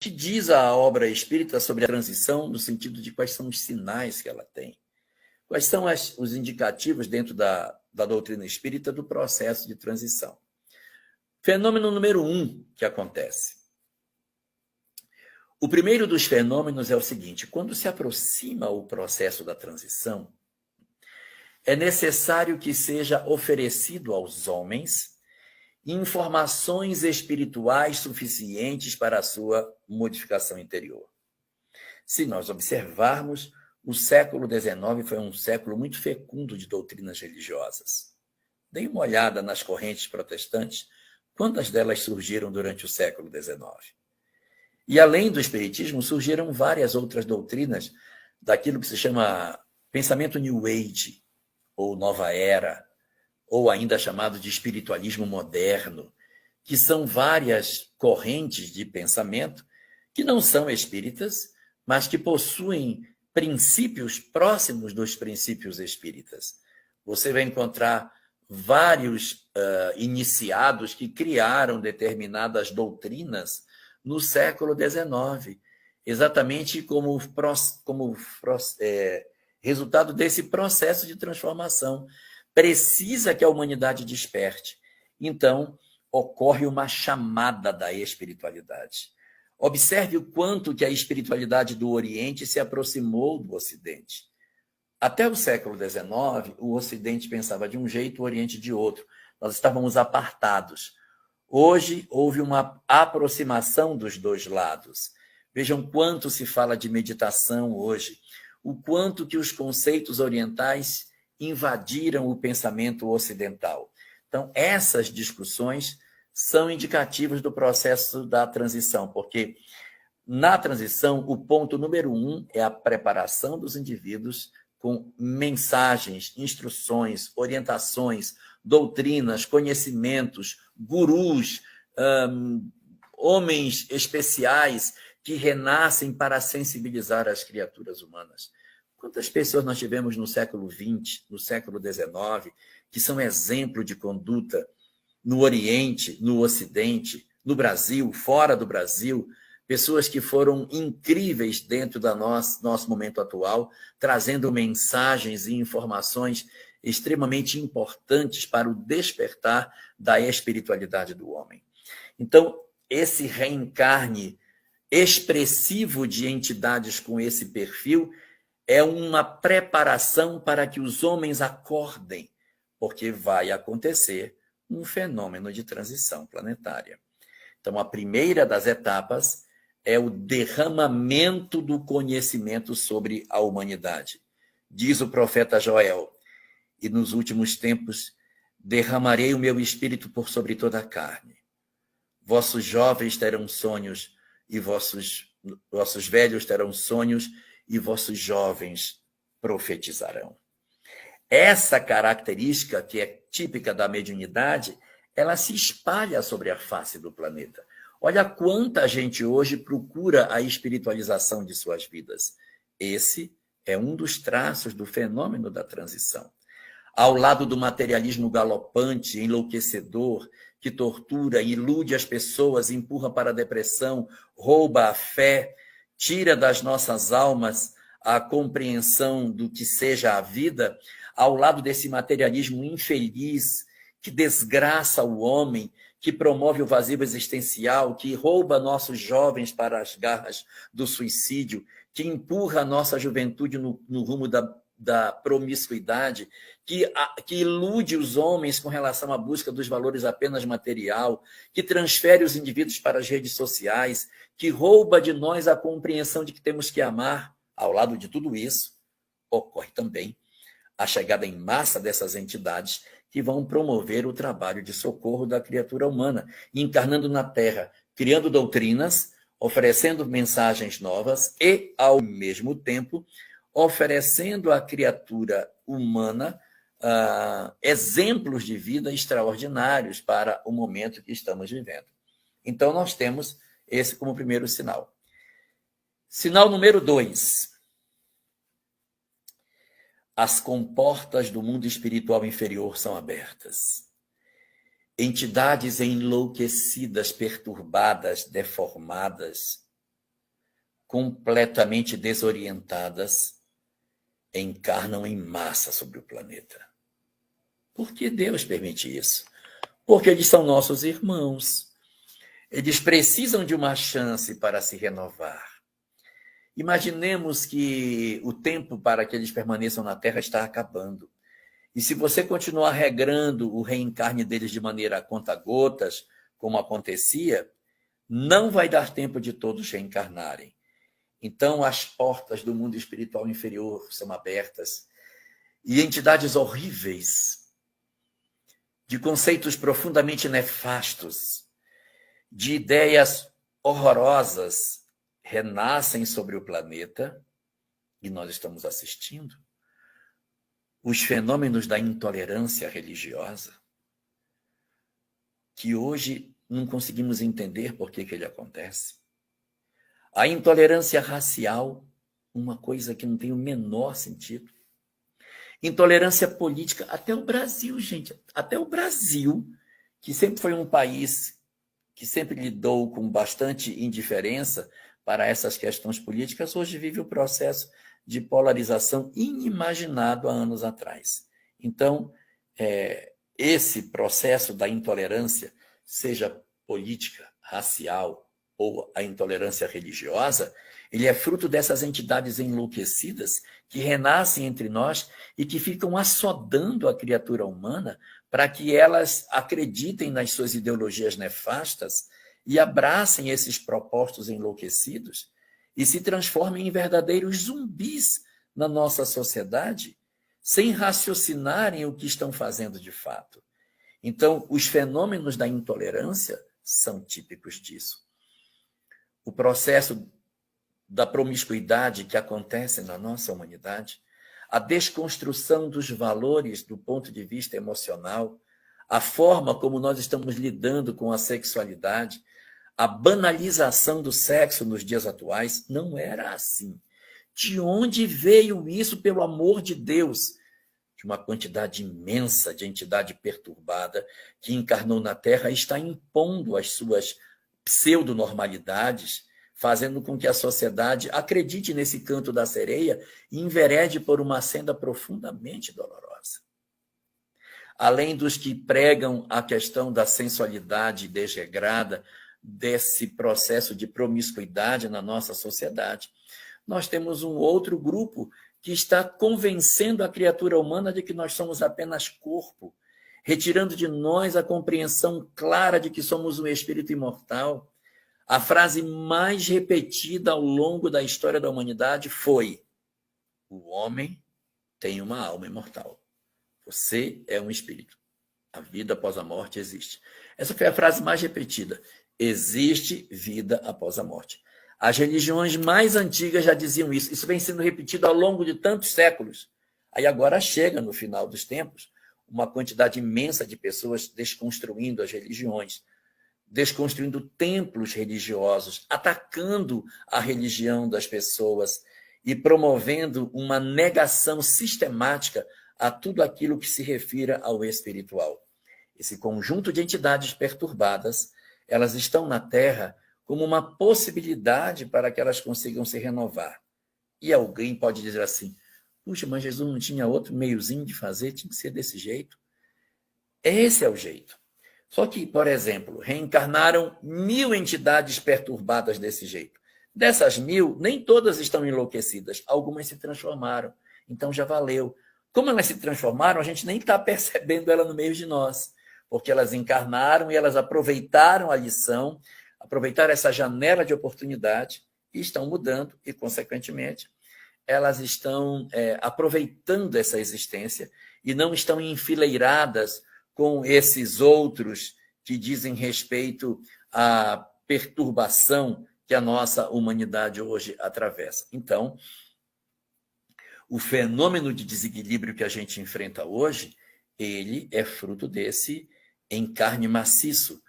que diz a obra espírita sobre a transição, no sentido de quais são os sinais que ela tem? Quais são os indicativos dentro da doutrina espírita do processo de transição? Fenômeno número 1 que acontece. O primeiro dos fenômenos é o seguinte: quando se aproxima o processo da transição, é necessário que seja oferecido aos homens informações espirituais suficientes para a sua modificação interior. Se nós observarmos, o século XIX foi um século muito fecundo de doutrinas religiosas. Dê uma olhada nas correntes protestantes, quantas delas surgiram durante o século XIX. E além do espiritismo, surgiram várias outras doutrinas daquilo que se chama pensamento New Age, ou Nova Era, ou ainda chamado de espiritualismo moderno, que são várias correntes de pensamento que não são espíritas, mas que possuem princípios próximos dos princípios espíritas. Você vai encontrar vários iniciados que criaram determinadas doutrinas no século XIX, exatamente como resultado desse processo de transformação. Precisa que a humanidade desperte. Então, ocorre uma chamada da espiritualidade. Observe o quanto que a espiritualidade do Oriente se aproximou do Ocidente. Até o século XIX, o Ocidente pensava de um jeito, o Oriente de outro. Nós estávamos apartados. Hoje, houve uma aproximação dos dois lados. Vejam quanto se fala de meditação hoje, o quanto que os conceitos orientais invadiram o pensamento ocidental. Então, essas discussões são indicativas do processo da transição, porque na transição, o ponto número 1 é a preparação dos indivíduos com mensagens, instruções, orientações, doutrinas, conhecimentos, gurus, homens especiais que renascem para sensibilizar as criaturas humanas. Quantas pessoas nós tivemos no século XX, no século XIX, que são exemplo de conduta no Oriente, no Ocidente, no Brasil, fora do Brasil, pessoas que foram incríveis dentro do nosso momento atual, trazendo mensagens e informações extremamente importantes para o despertar da espiritualidade do homem. Então, esse reencarne expressivo de entidades com esse perfil é uma preparação para que os homens acordem, porque vai acontecer um fenômeno de transição planetária. Então, a primeira das etapas é o derramamento do conhecimento sobre a humanidade. Diz o profeta Joel: e nos últimos tempos derramarei o meu espírito por sobre toda a carne. Vossos jovens terão sonhos e vossos velhos terão sonhos e vossos jovens profetizarão. Essa característica, que é típica da mediunidade, ela se espalha sobre a face do planeta. Olha quanta gente hoje procura a espiritualização de suas vidas. Esse é um dos traços do fenômeno da transição. Ao lado do materialismo galopante, enlouquecedor, que tortura, ilude as pessoas, empurra para a depressão, rouba a fé, tira das nossas almas a compreensão do que seja a vida, ao lado desse materialismo infeliz, que desgraça o homem, que promove o vazio existencial, que rouba nossos jovens para as garras do suicídio, que empurra a nossa juventude no rumo da promiscuidade, que ilude os homens com relação à busca dos valores apenas material, que transfere os indivíduos para as redes sociais, que rouba de nós a compreensão de que temos que amar. Ao lado de tudo isso, ocorre também a chegada em massa dessas entidades que vão promover o trabalho de socorro da criatura humana, encarnando na Terra, criando doutrinas, oferecendo mensagens novas e, ao mesmo tempo, oferecendo à criatura humana exemplos de vida extraordinários para o momento que estamos vivendo. Então, nós temos esse como primeiro sinal. Sinal número 2. As comportas do mundo espiritual inferior são abertas. Entidades enlouquecidas, perturbadas, deformadas, completamente desorientadas, encarnam em massa sobre o planeta. Por que Deus permite isso? Porque eles são nossos irmãos. Eles precisam de uma chance para se renovar. Imaginemos que o tempo para que eles permaneçam na Terra está acabando. E se você continuar regrando o reencarne deles de maneira a conta-gotas, como acontecia, não vai dar tempo de todos reencarnarem. Então, as portas do mundo espiritual inferior são abertas e entidades horríveis, de conceitos profundamente nefastos, de ideias horrorosas, renascem sobre o planeta, e nós estamos assistindo os fenômenos da intolerância religiosa, que hoje não conseguimos entender por que ele acontece. A intolerância racial, uma coisa que não tem o menor sentido. Intolerância política, até o Brasil, gente, até o Brasil, que sempre foi um país que sempre lidou com bastante indiferença para essas questões políticas, hoje vive o processo de polarização inimaginado há anos atrás. Então, esse processo da intolerância, seja política, racial ou a intolerância religiosa, ele é fruto dessas entidades enlouquecidas que renascem entre nós e que ficam assodando a criatura humana para que elas acreditem nas suas ideologias nefastas e abracem esses propósitos enlouquecidos e se transformem em verdadeiros zumbis na nossa sociedade, sem raciocinarem o que estão fazendo de fato. Então, os fenômenos da intolerância são típicos disso. O processo da promiscuidade que acontece na nossa humanidade, a desconstrução dos valores do ponto de vista emocional, a forma como nós estamos lidando com a sexualidade, a banalização do sexo nos dias atuais, não era assim. De onde veio isso, pelo amor de Deus? De uma quantidade imensa de entidade perturbada que encarnou na Terra e está impondo as suas pseudonormalidades, fazendo com que a sociedade acredite nesse canto da sereia e enverede por uma senda profundamente dolorosa. Além dos que pregam a questão da sensualidade desregrada, desse processo de promiscuidade na nossa sociedade, nós temos um outro grupo que está convencendo a criatura humana de que nós somos apenas corpo, retirando de nós a compreensão clara de que somos um espírito imortal. A frase mais repetida ao longo da história da humanidade foi: o homem tem uma alma imortal. Você é um espírito. A vida após a morte existe. Essa foi a frase mais repetida. Existe vida após a morte. As religiões mais antigas já diziam isso. Isso vem sendo repetido ao longo de tantos séculos. Aí agora chega, no final dos tempos, uma quantidade imensa de pessoas desconstruindo as religiões, desconstruindo templos religiosos, atacando a religião das pessoas e promovendo uma negação sistemática a tudo aquilo que se refira ao espiritual. Esse conjunto de entidades perturbadas, elas estão na Terra como uma possibilidade para que elas consigam se renovar. E alguém pode dizer assim: puxa, mas Jesus não tinha outro meiozinho de fazer, tinha que ser desse jeito. Esse é o jeito. Só que, por exemplo, reencarnaram 1000 entidades perturbadas desse jeito. Dessas 1000, nem todas estão enlouquecidas, algumas se transformaram. Então já valeu. Como elas se transformaram, a gente nem está percebendo ela no meio de nós, porque elas encarnaram e elas aproveitaram a lição, aproveitaram essa janela de oportunidade e estão mudando e, consequentemente, elas estão aproveitando essa existência e não estão enfileiradas com esses outros que dizem respeito à perturbação que a nossa humanidade hoje atravessa. Então, o fenômeno de desequilíbrio que a gente enfrenta hoje, ele é fruto desse encarne maciço